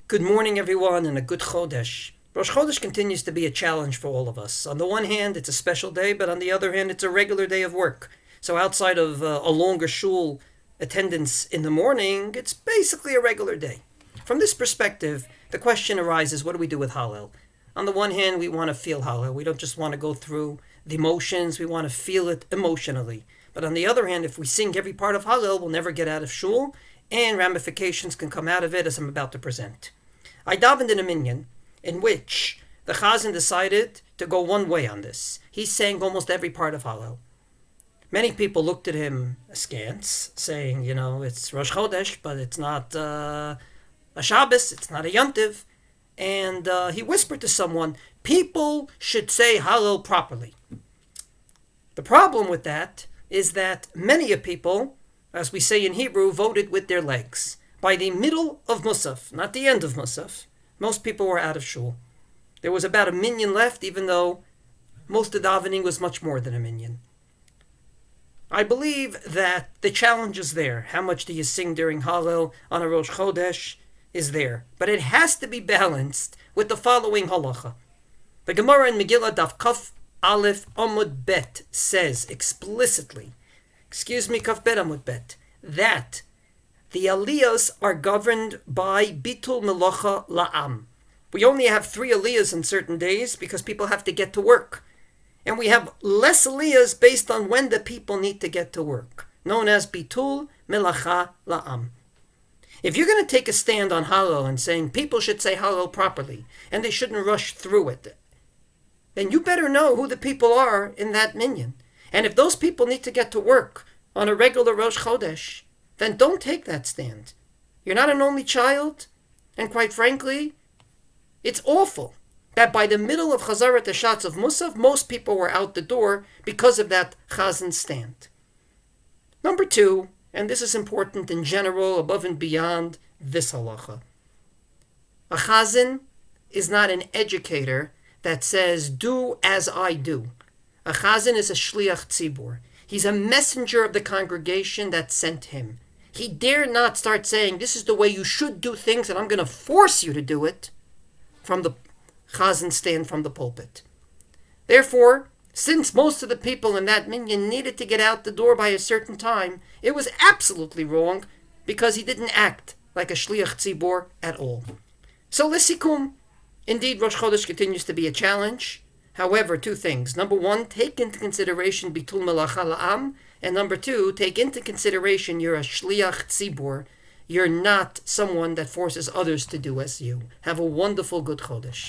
Good morning, everyone, and a good Chodesh. Rosh Chodesh continues to be a challenge for all of us. On the one hand, it's a special day, but on the other hand, it's a regular day of work. So outside of a longer shul attendance in the morning, it's basically a regular day. From this perspective, the question arises, what do we do with hallel? On the one hand, we want to feel hallel. We don't just want to go through the emotions, we want to feel it emotionally. But on the other hand, if we sing every part of hallel, we'll never get out of shul, and ramifications can come out of it as I'm about to present. I davened in a minyan in which the Chazzan decided to go one way on this. He sang almost every part of hallel. Many people looked at him askance, saying, it's Rosh Chodesh, but it's not a Shabbos, it's not a Yontiv. And he whispered to someone, people should say hallel properly. The problem with that is that many of people, as we say in Hebrew, voted with their legs. By the middle of Musaf, not the end of Musaf, most people were out of shul. There was about a minyan left, even though most of davening was much more than a minyan. I believe that the challenge is there. How much do you sing during Hallel on a Rosh Chodesh is there. But it has to be balanced with the following halacha. The Gemara in Megillah Daf Kaf Aleph Amud Bet says explicitly, Kaf Bet Amud Bet, that the aliyahs are governed by bitul melacha la'am. We only have 3 aliyahs on certain days because people have to get to work. And we have less aliyahs based on when the people need to get to work, known as bitul melacha la'am. If you're going to take a stand on hallel and saying people should say hallel properly and they shouldn't rush through it, then you better know who the people are in that minyan. And if those people need to get to work on a regular Rosh Chodesh, then don't take that stand. You're not an only child, and quite frankly, it's awful that by the middle of Chazarat Hashatz of Musaf, most people were out the door because of that Chazan stand. Number 2, and this is important in general, above and beyond this halacha. A Chazan is not an educator that says, do as I do. A Chazan is a shliach tzibur. He's a messenger of the congregation that sent him. He dare not start saying, this is the way you should do things and I'm going to force you to do it from the Chazan stand from the pulpit. Therefore, since most of the people in that minyan needed to get out the door by a certain time, it was absolutely wrong because he didn't act like a shliach tzibur at all. So lesikum, indeed Rosh Chodesh continues to be a challenge. However, 2 things. Number 1, take into consideration bitul melacha la'am. And number 2, take into consideration you're a shliach tzibur. You're not someone that forces others to do as you. Have a wonderful good Chodesh.